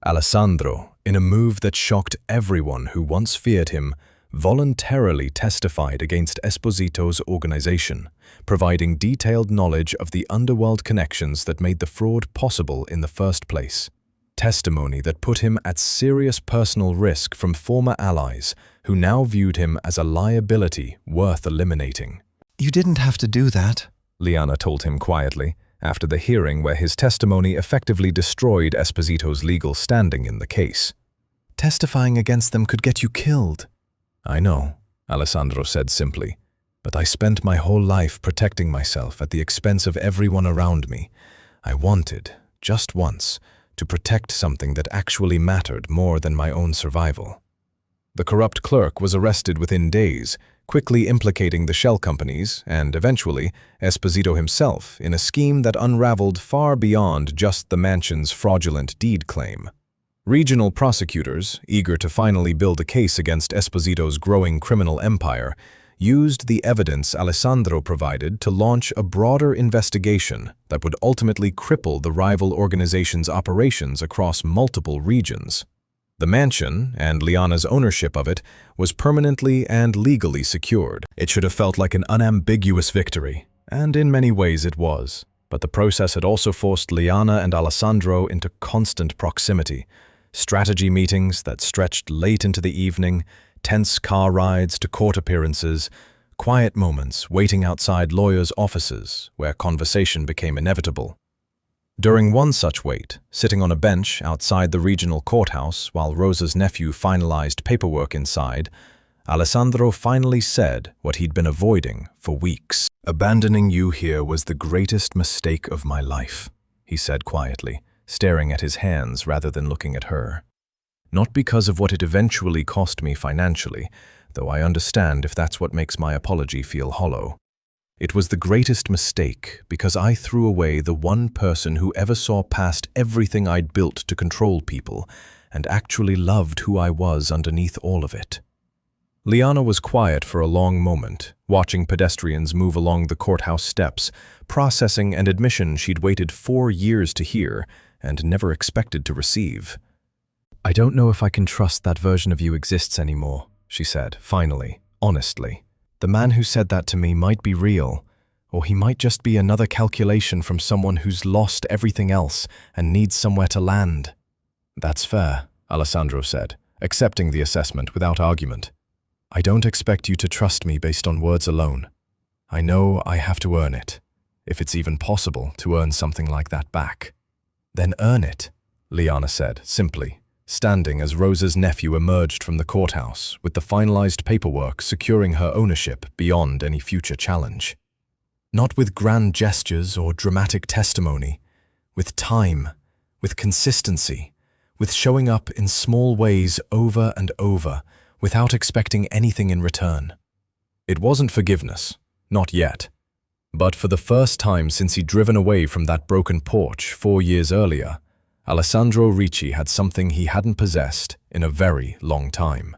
Alessandro, in a move that shocked everyone who once feared him, voluntarily testified against Esposito's organization, providing detailed knowledge of the underworld connections that made the fraud possible in the first place. Testimony that put him at serious personal risk from former allies who now viewed him as a liability worth eliminating. "You didn't have to do that," Liana told him quietly, after the hearing where his testimony effectively destroyed Esposito's legal standing in the case. "Testifying against them could get you killed." "I know," Alessandro said simply, "but I spent my whole life protecting myself at the expense of everyone around me. I wanted, just once, to protect something that actually mattered more than my own survival." The corrupt clerk was arrested within days, quickly implicating the shell companies and, eventually, Esposito himself in a scheme that unraveled far beyond just the mansion's fraudulent deed claim. Regional prosecutors, eager to finally build a case against Esposito's growing criminal empire, used the evidence Alessandro provided to launch a broader investigation that would ultimately cripple the rival organization's operations across multiple regions. The mansion, and Liana's ownership of it, was permanently and legally secured. It should have felt like an unambiguous victory, and in many ways it was. But the process had also forced Liana and Alessandro into constant proximity. Strategy meetings that stretched late into the evening, tense car rides to court appearances, quiet moments waiting outside lawyers' offices where conversation became inevitable. During one such wait, sitting on a bench outside the regional courthouse while Rosa's nephew finalized paperwork inside, Alessandro finally said what he'd been avoiding for weeks. "Abandoning you here was the greatest mistake of my life," he said quietly, staring at his hands rather than looking at her. "Not because of what it eventually cost me financially, though I understand if that's what makes my apology feel hollow. It was the greatest mistake because I threw away the one person who ever saw past everything I'd built to control people and actually loved who I was underneath all of it." Liana was quiet for a long moment, watching pedestrians move along the courthouse steps, processing an admission she'd waited 4 years to hear and never expected to receive. "I don't know if I can trust that version of you exists anymore," she said, finally, honestly. "The man who said that to me might be real, or he might just be another calculation from someone who's lost everything else and needs somewhere to land." "That's fair," Alessandro said, accepting the assessment without argument. "I don't expect you to trust me based on words alone. I know I have to earn it, if it's even possible to earn something like that back." "Then earn it," Liana said, simply, standing as Rosa's nephew emerged from the courthouse with the finalized paperwork securing her ownership beyond any future challenge. "Not with grand gestures or dramatic testimony, with time, with consistency, with showing up in small ways over and over without expecting anything in return." It wasn't forgiveness, not yet. But for the first time since he'd driven away from that broken porch 4 years earlier, Alessandro Ricci had something he hadn't possessed in a very long time.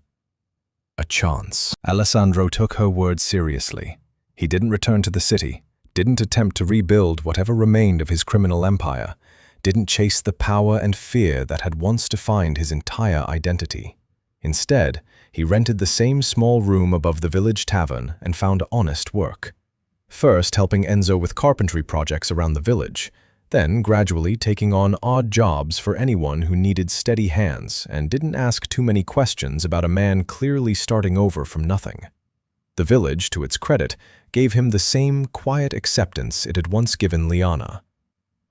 A chance. Alessandro took her words seriously. He didn't return to the city, didn't attempt to rebuild whatever remained of his criminal empire, didn't chase the power and fear that had once defined his entire identity. Instead, he rented the same small room above the village tavern and found honest work. First helping Enzo with carpentry projects around the village, then gradually taking on odd jobs for anyone who needed steady hands and didn't ask too many questions about a man clearly starting over from nothing. The village, to its credit, gave him the same quiet acceptance it had once given Liana.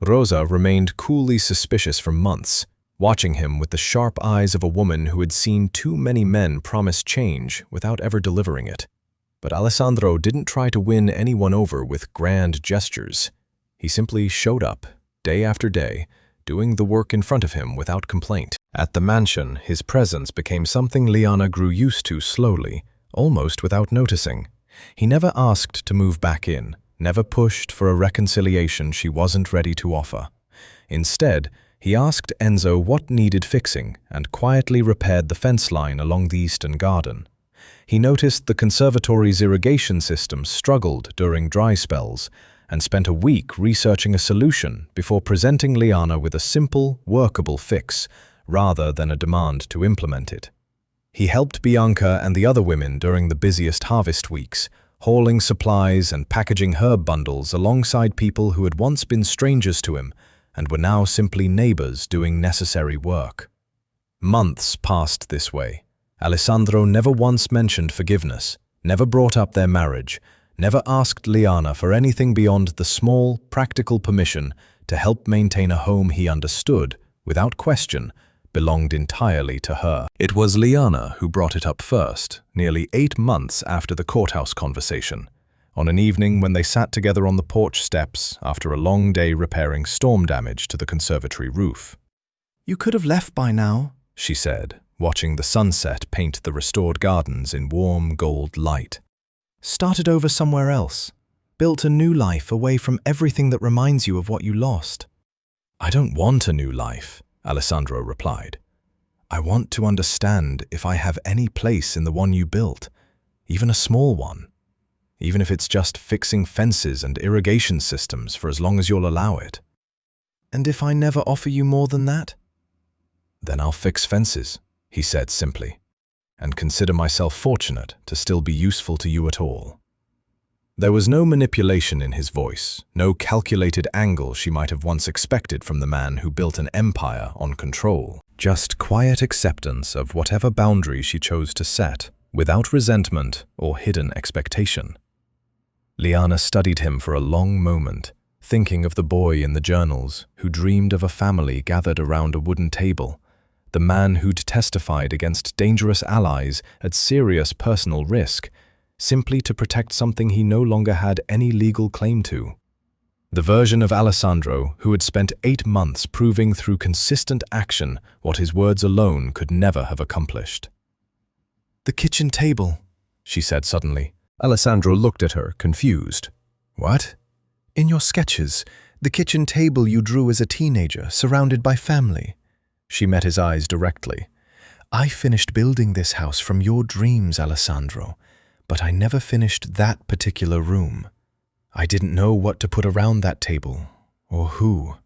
Rosa remained coolly suspicious for months, watching him with the sharp eyes of a woman who had seen too many men promise change without ever delivering it. But Alessandro didn't try to win anyone over with grand gestures. He simply showed up, day after day, doing the work in front of him without complaint. At the mansion, his presence became something Liana grew used to slowly, almost without noticing. He never asked to move back in, never pushed for a reconciliation she wasn't ready to offer. Instead, he asked Enzo what needed fixing and quietly repaired the fence line along the eastern garden. He noticed the conservatory's irrigation system struggled during dry spells and spent a week researching a solution before presenting Liana with a simple, workable fix rather than a demand to implement it. He helped Bianca and the other women during the busiest harvest weeks, hauling supplies and packaging herb bundles alongside people who had once been strangers to him and were now simply neighbors doing necessary work. Months passed this way. Alessandro never once mentioned forgiveness, never brought up their marriage, never asked Liana for anything beyond the small, practical permission to help maintain a home he understood, without question, belonged entirely to her. It was Liana who brought it up first, nearly 8 months after the courthouse conversation, on an evening when they sat together on the porch steps after a long day repairing storm damage to the conservatory roof. "You could have left by now," She said, watching the sunset paint the restored gardens in warm gold light. Started over somewhere else. Built a new life away from everything that reminds you of what you lost. I don't want a new life, Alessandro replied. I want to understand if I have any place in the one you built, even a small one. Even if it's just fixing fences and irrigation systems for as long as you'll allow it. And if I never offer you more than that? Then I'll fix fences, he said simply, and consider myself fortunate to still be useful to you at all. There was no manipulation in his voice, no calculated angle she might have once expected from the man who built an empire on control. Just quiet acceptance of whatever boundary she chose to set, without resentment or hidden expectation. Liana studied him for a long moment, thinking of the boy in the journals who dreamed of a family gathered around a wooden table, the man who'd testified against dangerous allies at serious personal risk, simply to protect something he no longer had any legal claim to. The version of Alessandro who had spent 8 months proving through consistent action what his words alone could never have accomplished. The kitchen table, she said suddenly. Alessandro looked at her, confused. What? In your sketches, the kitchen table you drew as a teenager, surrounded by family. She met his eyes directly. I finished building this house from your dreams, Alessandro, but I never finished that particular room. I didn't know what to put around that table, or who.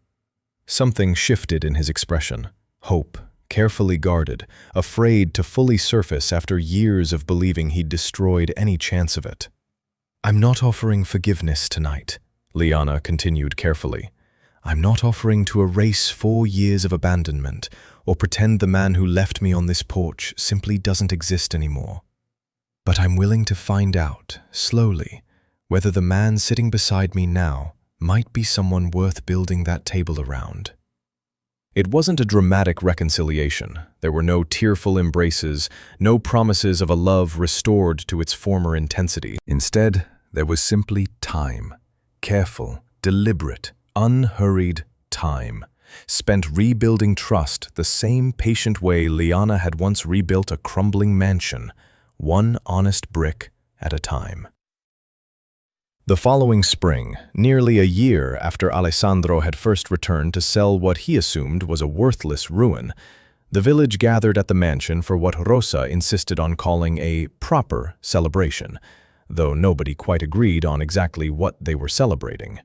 Something shifted in his expression. Hope, carefully guarded, afraid to fully surface after years of believing he'd destroyed any chance of it. I'm not offering forgiveness tonight, Liana continued carefully. I'm not offering to erase 4 years of abandonment or pretend the man who left me on this porch simply doesn't exist anymore. But I'm willing to find out, slowly, whether the man sitting beside me now might be someone worth building that table around. It wasn't a dramatic reconciliation. There were no tearful embraces, no promises of a love restored to its former intensity. Instead, there was simply time. Careful, deliberate, unhurried time, spent rebuilding trust the same patient way Liana had once rebuilt a crumbling mansion, one honest brick at a time. The following spring, nearly a year after Alessandro had first returned to sell what he assumed was a worthless ruin, the village gathered at the mansion for what Rosa insisted on calling a proper celebration, though nobody quite agreed on exactly what they were celebrating.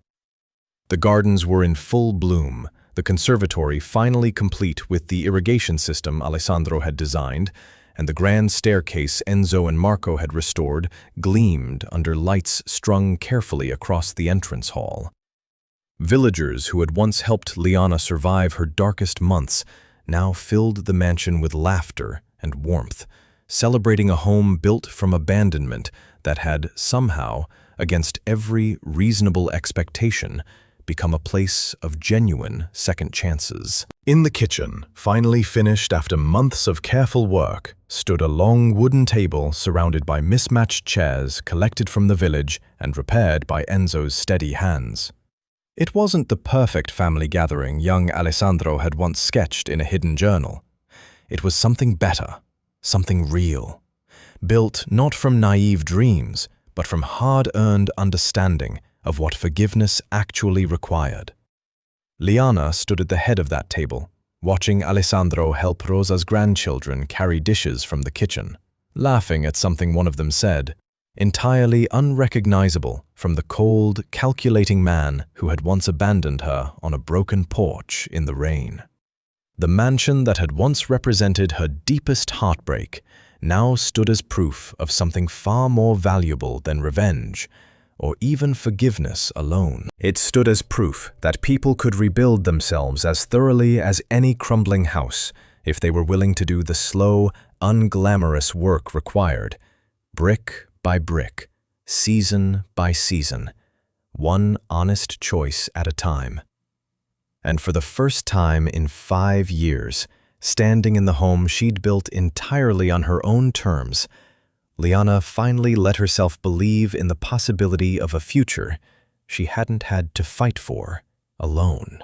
The gardens were in full bloom, the conservatory finally complete with the irrigation system Alessandro had designed, and the grand staircase Enzo and Marco had restored gleamed under lights strung carefully across the entrance hall. Villagers who had once helped Liana survive her darkest months now filled the mansion with laughter and warmth, celebrating a home built from abandonment that had somehow, against every reasonable expectation, become a place of genuine second chances. In the kitchen, finally finished after months of careful work, stood a long wooden table surrounded by mismatched chairs collected from the village and repaired by Enzo's steady hands. It wasn't the perfect family gathering young Alessandro had once sketched in a hidden journal. It was something better, something real, built not from naive dreams, but from hard-earned understanding of what forgiveness actually required. Liana stood at the head of that table, watching Alessandro help Rosa's grandchildren carry dishes from the kitchen, laughing at something one of them said, entirely unrecognizable from the cold, calculating man who had once abandoned her on a broken porch in the rain. The mansion that had once represented her deepest heartbreak now stood as proof of something far more valuable than revenge, or even forgiveness alone. It stood as proof that people could rebuild themselves as thoroughly as any crumbling house if they were willing to do the slow, unglamorous work required, brick by brick, season by season, one honest choice at a time. And for the first time in 5 years, standing in the home she'd built entirely on her own terms, Liana finally let herself believe in the possibility of a future she hadn't had to fight for alone.